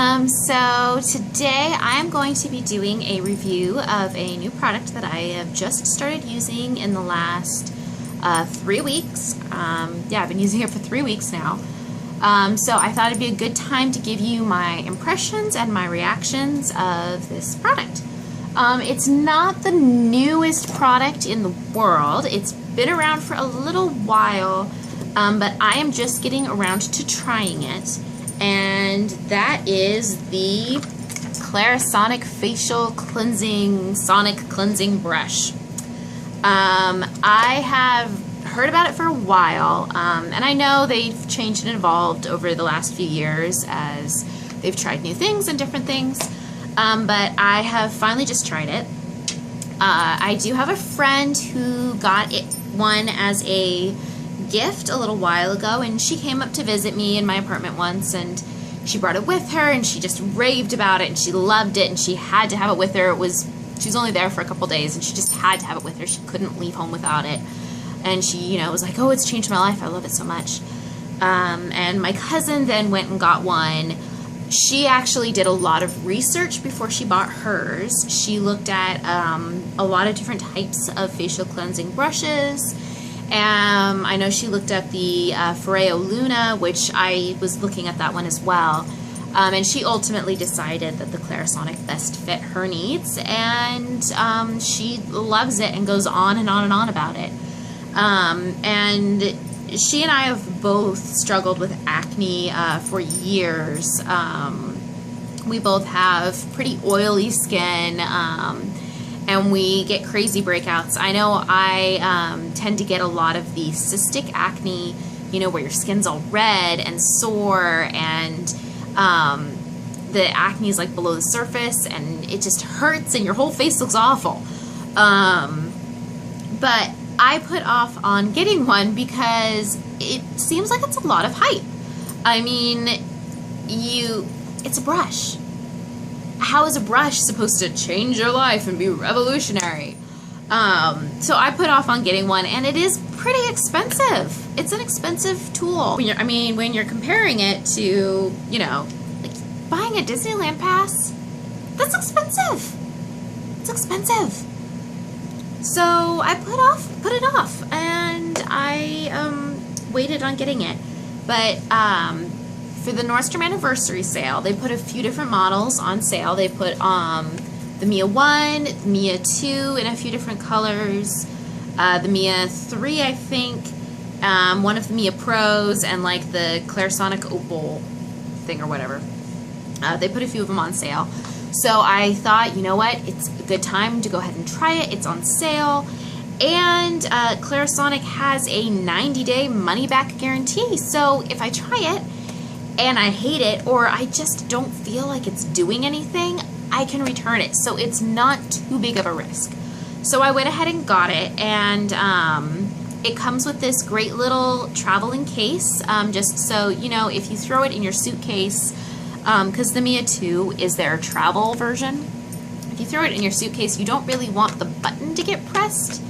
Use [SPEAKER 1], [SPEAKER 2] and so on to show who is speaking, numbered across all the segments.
[SPEAKER 1] So today I'm going to be doing a review of a new product that I have just started using in the last 3 weeks. Yeah, I've been using it for 3 weeks now. So I thought it'd be a good time to give you my impressions and my reactions of this product. It's not the newest product in the world. It's been around for a little while, but I am just getting around to trying it. And that is the Clarisonic Facial Cleansing Sonic Cleansing Brush. I have heard about it for a while, and I know they've changed and evolved over the last few years as they've tried new things and different things, but I have finally just tried it. I do have a friend who got one as a gift a little while ago, and she came up to visit me in my apartment once, and she brought it with her, and she just raved about it, and she loved it, and she had to have it with her. She was only there for a couple days, and she just had to have it with her. She couldn't leave home without it, and she, was like, "Oh, it's changed my life. I love it so much." And my cousin then went and got one. She actually did a lot of research before she bought hers. She looked at a lot of different types of facial cleansing brushes. I know she looked at the Foreo Luna, which I was looking at that one as well. And she ultimately decided that the Clarisonic best fit her needs, and she loves it and goes on and on and on about it. And she and I have both struggled with acne for years. We both have pretty oily skin, and we get crazy breakouts. I know I tend to get a lot of the cystic acne, where your skin's all red and sore, and the acne is like below the surface, and it just hurts, and your whole face looks awful. But I put off on getting one because it seems like it's a lot of hype. I mean, it's a brush. How is a brush supposed to change your life and be revolutionary? So I put off on getting one, and it is pretty expensive. It's an expensive tool. When you're comparing it to, like buying a Disneyland pass, that's expensive. It's expensive. So I put it off, and I waited on getting it. But for the Nordstrom anniversary sale, they put a few different models on sale. They put the Mia 1, Mia 2 in a few different colors, the Mia 3, I think, one of the Mia Pros, and like the Clarisonic Opal thing or whatever. They put a few of them on sale. So I thought, you know what, it's a good time to go ahead and try it. It's on sale. And Clarisonic has a 90-day money-back guarantee. So if I try it and I hate it, or I just don't feel like it's doing anything, I can return it. So it's not too big of a risk. So I went ahead and got it, and it comes with this great little traveling case, just so, if you throw it in your suitcase, because the Mia 2 is their travel version. If you throw it in your suitcase, you don't really want the button to get pressed.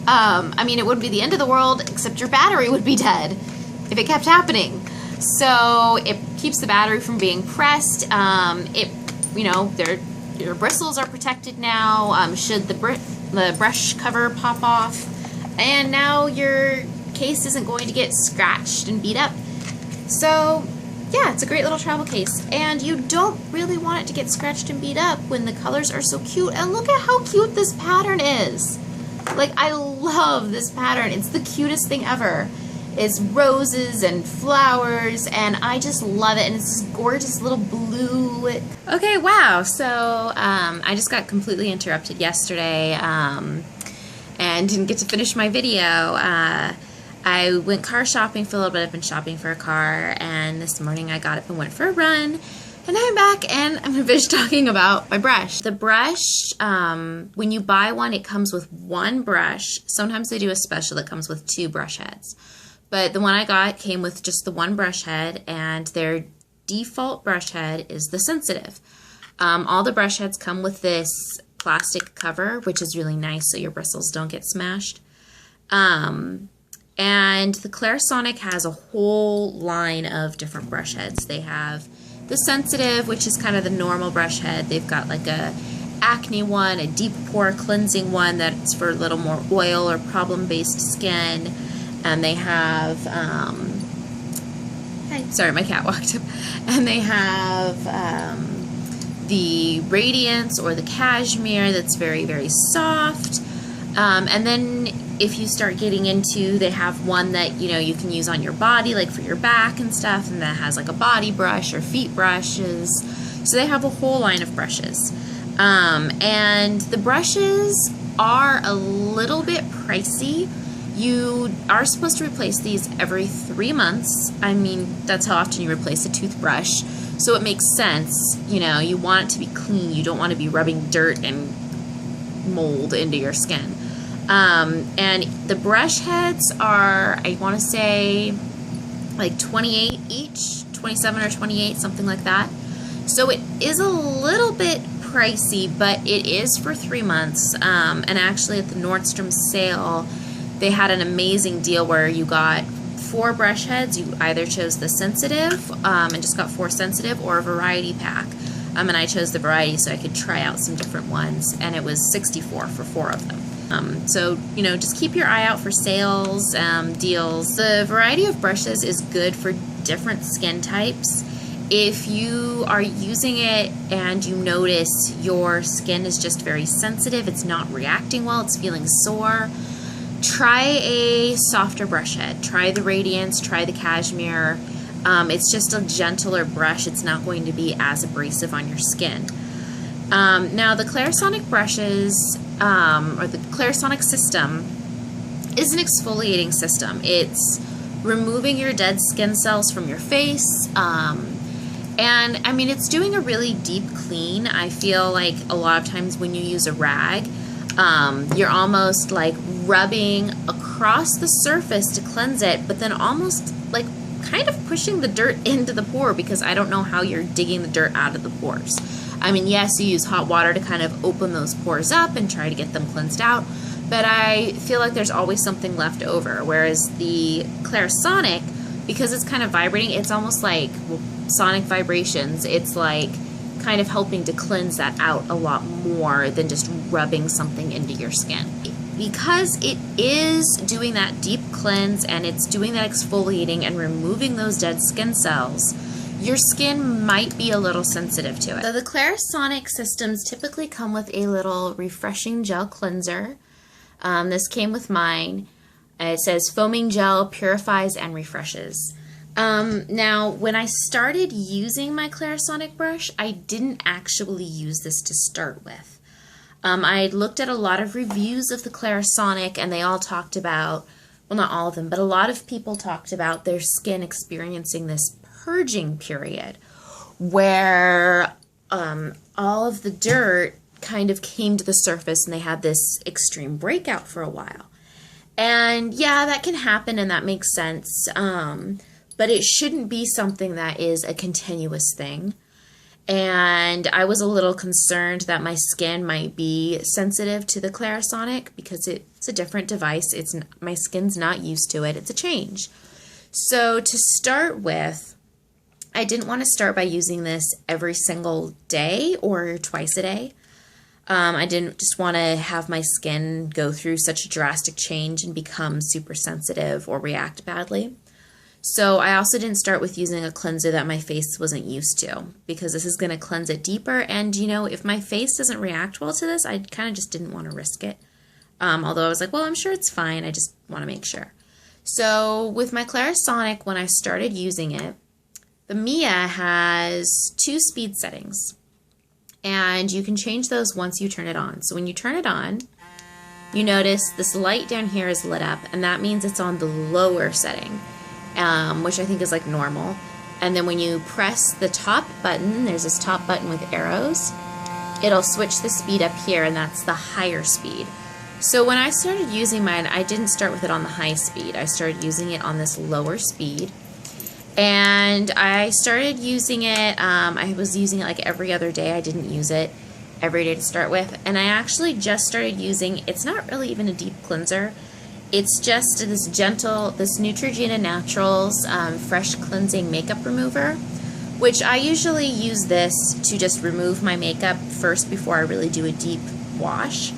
[SPEAKER 1] It wouldn't be the end of the world, except your battery would be dead if it kept happening. So it keeps the battery from being pressed. Your bristles are protected now, should the brush cover pop off. And now your case isn't going to get scratched and beat up. So yeah, it's a great little travel case, and you don't really want it to get scratched and beat up when the colors are so cute. And look at how cute this pattern is. Like, I love this pattern. It's the cutest thing ever. It's roses and flowers, and I just love it, and it's this gorgeous little blue. Okay, wow, so I just got completely interrupted yesterday and didn't get to finish my video. I went car shopping for a little bit. I've been shopping for a car, and this morning I got up and went for a run, and now I'm back, and I'm going to finish talking about my brush. The brush, when you buy one, it comes with one brush. Sometimes they do a special that comes with 2 brush heads, but the one I got came with just the 1 brush head, and their default brush head is the sensitive. All the brush heads come with this plastic cover, which is really nice so your bristles don't get smashed. And the Clarisonic has a whole line of different brush heads. They have the sensitive, which is kind of the normal brush head. They've got like a acne one, a deep pore cleansing one that's for a little more oil or problem-based skin. And they have, sorry, my cat walked up. And they have the Radiance or the Cashmere that's very, very soft. And then if you start getting into, they have one that, you know, you can use on your body, like for your back and stuff, and that has like a body brush or feet brushes. So they have a whole line of brushes. And the brushes are a little bit pricey. You are supposed to replace these every 3 months. I mean, that's how often you replace a toothbrush. So it makes sense, you know, you want it to be clean. You don't want to be rubbing dirt and mold into your skin. And the brush heads are, I want to say, like 28 each, 27 or 28, something like that. So it is a little bit pricey, but it is for 3 months. And actually at the Nordstrom sale, they had an amazing deal where you got 4 brush heads. You either chose the sensitive and just got 4 sensitive, or a variety pack. And I chose the variety so I could try out some different ones, and it was $64 for 4 of them. So, you know, just keep your eye out for sales, deals. The variety of brushes is good for different skin types. If you are using it and you notice your skin is just very sensitive, it's not reacting well, it's feeling sore, try a softer brush head. Try the Radiance, try the Cashmere. It's just a gentler brush. It's not going to be as abrasive on your skin. Now the Clarisonic brushes, or the Clarisonic system, is an exfoliating system. It's removing your dead skin cells from your face, and I mean, it's doing a really deep clean. I feel like a lot of times when you use a rag, you're almost like rubbing across the surface to cleanse it, but then almost like kind of pushing the dirt into the pore, because I don't know how you're digging the dirt out of the pores. I mean, yes, you use hot water to kind of open those pores up and try to get them cleansed out, but I feel like there's always something left over. Whereas the Clarisonic, because it's kind of vibrating, it's almost like, well, sonic vibrations. It's like kind of helping to cleanse that out a lot more than just rubbing something into your skin. Because it is doing that deep cleanse and it's doing that exfoliating and removing those dead skin cells, your skin might be a little sensitive to it. So the Clarisonic systems typically come with a little refreshing gel cleanser. This came with mine. It says foaming gel purifies and refreshes. Now, when I started using my Clarisonic brush, I didn't actually use this to start with. I looked at a lot of reviews of the Clarisonic, and they all talked about, well, not all of them, but a lot of people talked about their skin experiencing this purging period where all of the dirt kind of came to the surface and they had this extreme breakout for a while. And yeah, that can happen and that makes sense, but it shouldn't be something that is a continuous thing. And I was a little concerned that my skin might be sensitive to the Clarisonic because it's a different device. My skin's not used to it. It's a change. So to start with, I didn't want to start by using this every single day or twice a day. I didn't just want to have my skin go through such a drastic change and become super sensitive or react badly. So I also didn't start with using a cleanser that my face wasn't used to, because this is going to cleanse it deeper. And, you know, if my face doesn't react well to this, I kind of just didn't want to risk it. Although I was like, well, I'm sure it's fine. I just want to make sure. So with my Clarisonic, when I started using it, the Mia has 2 speed settings. And you can change those once you turn it on. So when you turn it on, you notice this light down here is lit up, and that means it's on the lower setting. Which I think is like normal. And then when you press the top button, there's this top button with arrows, it'll switch the speed up here, and that's the higher speed. So when I started using mine, I didn't start with it on the high speed. I started using it on this lower speed. And I started using it, I was using it like every other day. I didn't use it every day to start with. And I actually just started using, it's not really even a deep cleanser. It's just this gentle, this Neutrogena Naturals Fresh Cleansing Makeup Remover, which I usually use this to just remove my makeup first before I really do a deep wash.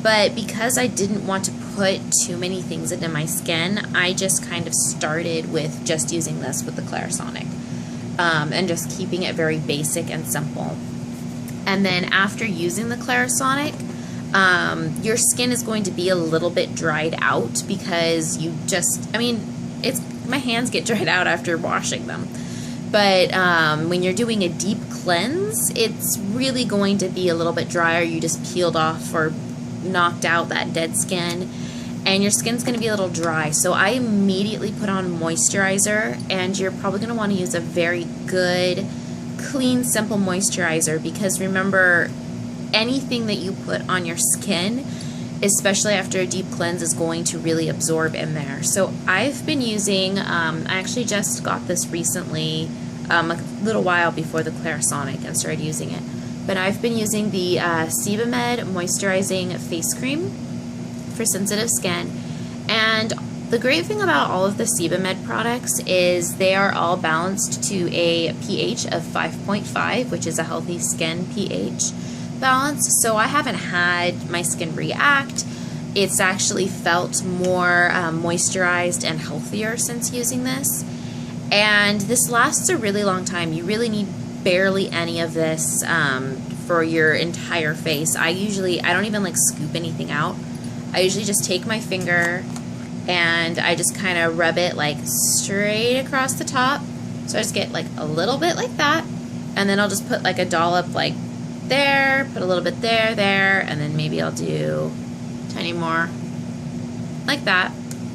[SPEAKER 1] But because I didn't want to put too many things into my skin, I just kind of started with just using this with the Clarisonic, and just keeping it very basic and simple. And then after using the Clarisonic, your skin is going to be a little bit dried out because you just, I mean, my hands get dried out after washing them. But when you're doing a deep cleanse, it's really going to be a little bit drier. You just peeled off or knocked out that dead skin, and your skin's going to be a little dry. So I immediately put on moisturizer, and you're probably going to want to use a very good, clean, simple moisturizer, because remember, anything that you put on your skin, especially after a deep cleanse, is going to really absorb in there. So I've been using, I actually just got this recently, a little while before the Clarisonic, and started using it. But I've been using the Sebamed Moisturizing Face Cream for sensitive skin. And the great thing about all of the Sebamed products is they are all balanced to a pH of 5.5, which is a healthy skin pH balance. So I haven't had my skin react. It's actually felt more moisturized and healthier since using this. And this lasts a really long time. You really need barely any of this for your entire face. I don't even like scoop anything out. I usually just take my finger and I just kind of rub it like straight across the top. So I just get like a little bit like that, and then I'll just put like a dollop like there, put a little bit there, and then maybe I'll do tiny more like that,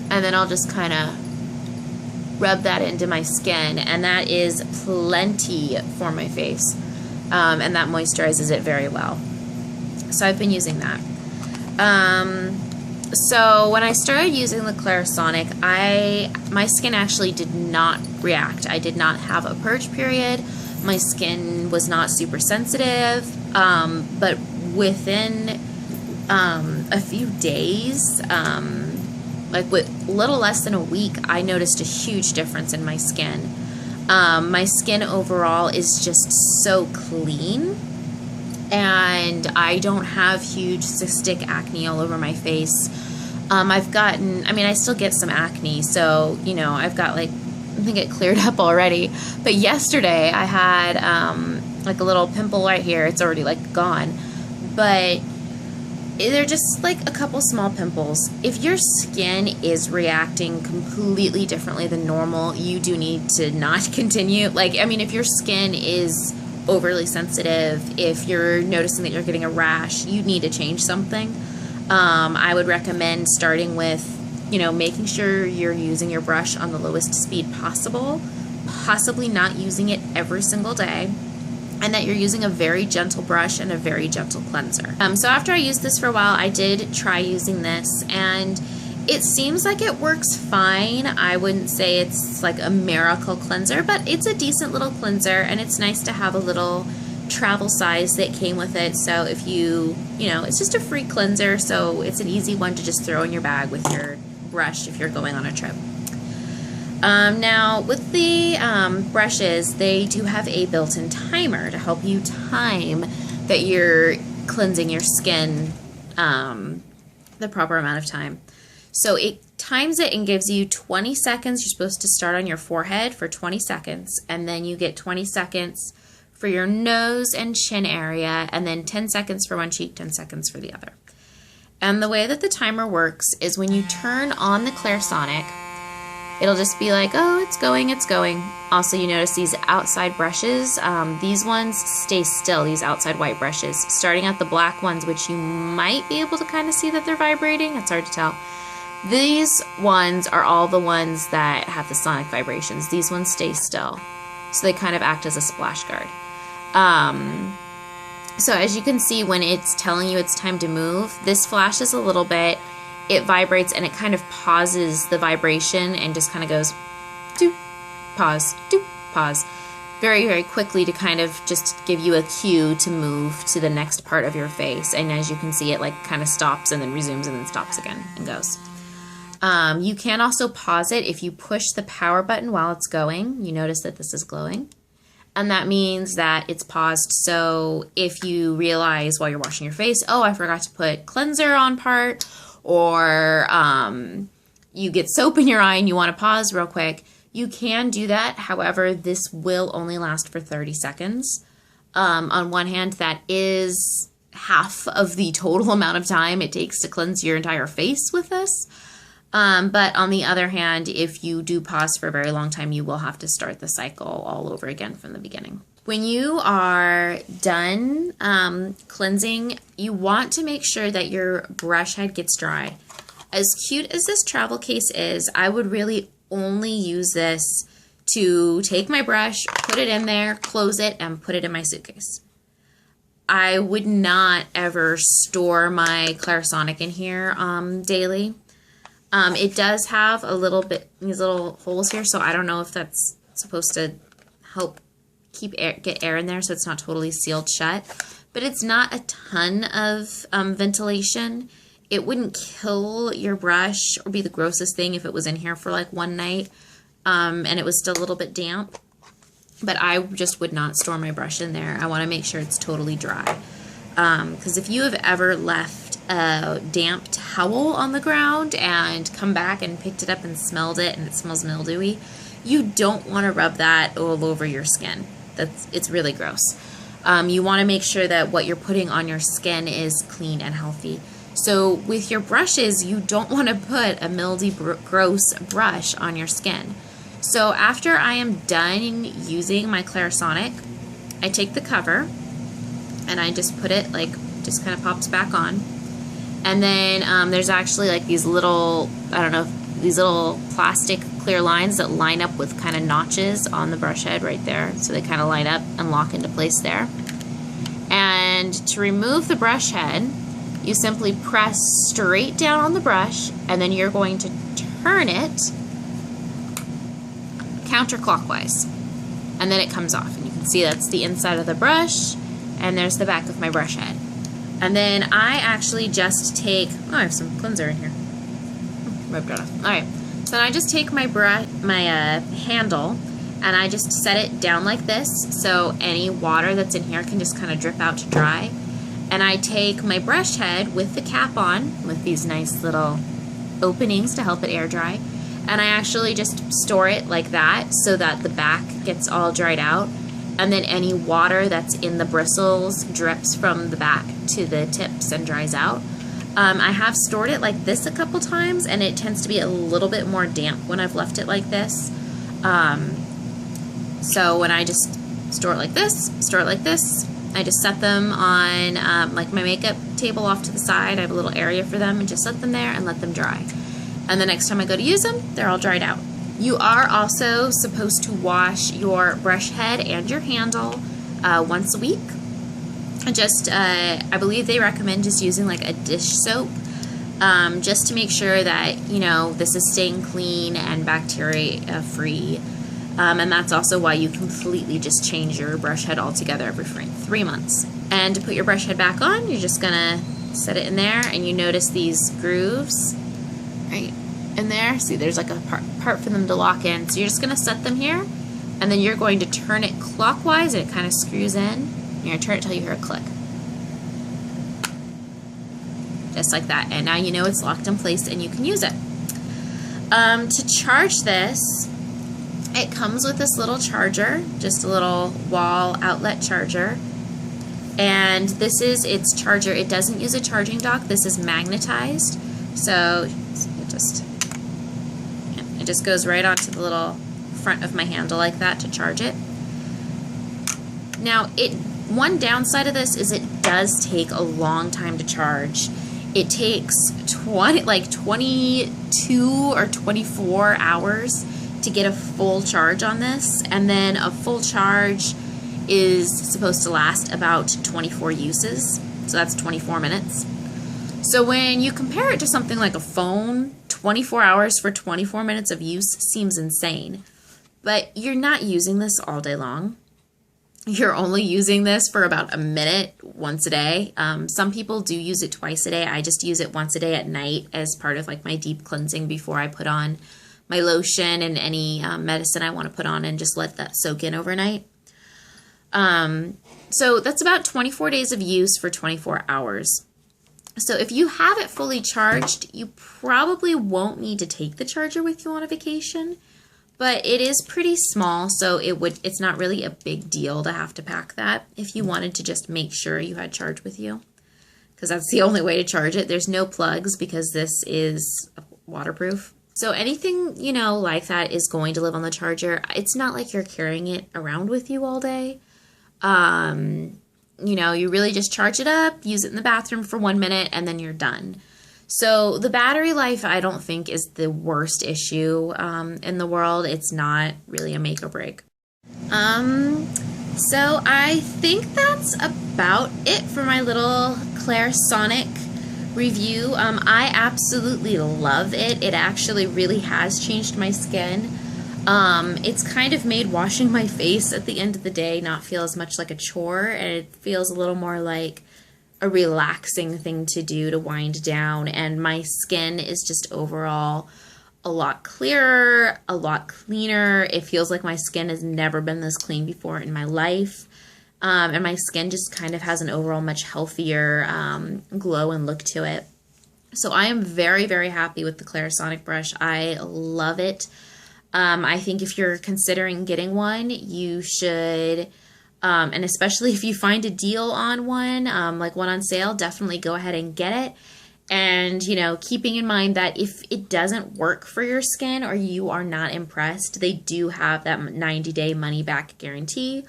[SPEAKER 1] and then I'll just kind of rub that into my skin, and that is plenty for my face, and that moisturizes it very well. So I've been using that. So when I started using the Clarisonic, my skin actually did not react. I did not have a purge period. My skin was not super sensitive, but within a few days, like with little less than a week, I noticed a huge difference in my skin. My skin overall is just so clean, and I don't have huge cystic acne all over my face. I still get some acne, so, you know, I've got like, I think it cleared up already, but yesterday I had like a little pimple right here. It's already like gone, but they're just like a couple small pimples. If your skin is reacting completely differently than normal, you do need to not continue. Like, I mean, if your skin is overly sensitive, if you're noticing that you're getting a rash, you need to change something. I would recommend starting with, you know, making sure you're using your brush on the lowest speed possible, possibly not using it every single day, and that you're using a very gentle brush and a very gentle cleanser. So after I used this for a while, I did try using this, and it seems like it works fine. I wouldn't say it's like a miracle cleanser, but it's a decent little cleanser, and it's nice to have a little travel size that came with it. So if you know, it's just a free cleanser, so it's an easy one to just throw in your bag with your brush if you're going on a trip. Now with the brushes, they do have a built-in timer to help you time that you're cleansing your skin the proper amount of time. So it times it and gives you 20 seconds. You're supposed to start on your forehead for 20 seconds, and then you get 20 seconds for your nose and chin area, and then 10 seconds for one cheek, 10 seconds for the other. And the way that the timer works is when you turn on the Clarisonic, it'll just be like, oh, it's going, it's going. Also, you notice these outside brushes, these ones stay still, these outside white brushes. Starting at the black ones, which you might be able to kind of see that they're vibrating, it's hard to tell. These ones are all the ones that have the sonic vibrations. These ones stay still, so they kind of act as a splash guard. So as you can see, when it's telling you it's time to move, this flashes a little bit, it vibrates, and it kind of pauses the vibration and just kind of goes doop, pause, doop, pause, very, very quickly to kind of just give you a cue to move to the next part of your face. And as you can see, it like kind of stops and then resumes and then stops again and goes. You can also pause it if you push the power button while it's going. You notice that this is glowing. And that means that it's paused. So if you realize while you're washing your face, oh, I forgot to put cleanser on part, or you get soap in your eye and you want to pause real quick, you can do that. However, this will only last for 30 seconds. On one hand, that is half of the total amount of time it takes to cleanse your entire face with this. But on the other hand, if you do pause for a very long time, you will have to start the cycle all over again from the beginning. When you are done cleansing, you want to make sure that your brush head gets dry. As cute as this travel case is, I would really only use this to take my brush, put it in there, close it, and put it in my suitcase. I would not ever store my Clarisonic in here daily. It does have a little bit, these little holes here, so I don't know if that's supposed to help get air in there so it's not totally sealed shut. But it's not a ton of ventilation. It wouldn't kill your brush or be the grossest thing if it was in here for like one night and it was still a little bit damp. But I just would not store my brush in there. I want to make sure it's totally dry. Because if you have ever left a damp towel on the ground and come back and picked it up and smelled it and it smells mildewy, you don't want to rub that all over your skin. It's really gross. You want to make sure that what you're putting on your skin is clean and healthy. So with your brushes, you don't want to put a mildy, gross brush on your skin. So after I am done using my Clarisonic, I take the cover and I just put it, like, just kind of pops back on. And then there's actually like these little, I don't know, these little plastic clear lines that line up with kind of notches on the brush head right there. So they kind of line up and lock into place there. And to remove the brush head, you simply press straight down on the brush, and then you're going to turn it counterclockwise. And then it comes off. And you can see that's the inside of the brush, and there's the back of my brush head. And then I actually just take, oh, I have some cleanser in here. Rubbed it off. Alright, so then I just take my handle, and I just set it down like this, so any water that's in here can just kind of drip out to dry. And I take my brush head with the cap on, with these nice little openings to help it air dry, and I actually just store it like that so that the back gets all dried out, and then any water that's in the bristles drips from the back to the tips and dries out. I have stored it like this a couple times, and it tends to be a little bit more damp when I've left it like this. So when I just store it like this, I just set them on like my makeup table off to the side. I have a little area for them, and just set them there and let them dry. And the next time I go to use them, they're all dried out. You are also supposed to wash your brush head and your handle once a week. Just, I believe they recommend just using like a dish soap, just to make sure that, you know, this is staying clean and bacteria free. And that's also why you completely just change your brush head altogether every 3 months. And to put your brush head back on, you're just gonna set it in there, and you notice these grooves right in there. See, there's like a part for them to lock in. So you're just gonna set them here, and then you're going to turn it clockwise, and it kind of screws in. You're gonna turn it until you hear a click. Just like that. And now you know it's locked in place and you can use it. To charge this, it comes with this little charger, just a little wall outlet charger. And this is its charger. It doesn't use a charging dock. This is magnetized. So it just goes right onto the little front of my handle like that to charge it. Now, one downside of this is it does take a long time to charge. It takes 22 or 24 hours to get a full charge on this, and then a full charge is supposed to last about 24 uses, so that's 24 minutes. So when you compare it to something like a phone, 24 hours for 24 minutes of use seems insane, but you're not using this all day long. You're only using this for about a minute once a day. Some people do use it twice a day. I just use it once a day at night as part of like my deep cleansing before I put on my lotion and any medicine I want to put on, and just let that soak in overnight. So that's about 24 days of use for 24 hours. So if you have it fully charged, you probably won't need to take the charger with you on a vacation, but it is pretty small, so it's not really a big deal to have to pack that if you wanted to just make sure you had charge with you, because that's the only way to charge it. There's no plugs because this is waterproof. So anything, you know, like that is going to live on the charger. It's not like you're carrying it around with you all day. You know, you really just charge it up, use it in the bathroom for 1 minute, and then you're done. So the battery life, I don't think, is the worst issue in the world. It's not really a make or break. So I think that's about it for my little Clarisonic review. I absolutely love it. It actually really has changed my skin. It's kind of made washing my face at the end of the day not feel as much like a chore, and it feels a little more like a relaxing thing to do to wind down, and my skin is just overall a lot clearer, a lot cleaner. It feels like my skin has never been this clean before in my life, and my skin just kind of has an overall much healthier glow and look to it. So I am very, very happy with the Clarisonic brush. I love it. I think if you're considering getting one, you should, and especially if you find a deal on one, like one on sale, definitely go ahead and get it. And, you know, keeping in mind that if it doesn't work for your skin or you are not impressed, they do have that 90-day money-back guarantee.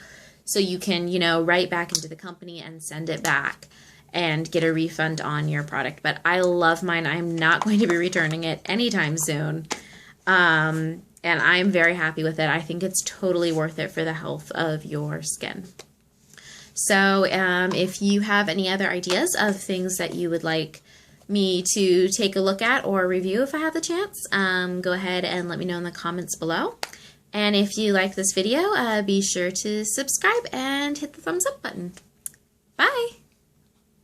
[SPEAKER 1] So you can, you know, write back into the company and send it back and get a refund on your product. But I love mine. I'm not going to be returning it anytime soon. And I'm very happy with it. I think it's totally worth it for the health of your skin. So if you have any other ideas of things that you would like me to take a look at or review if I have the chance, go ahead and let me know in the comments below. And if you like this video, be sure to subscribe and hit the thumbs up button. Bye!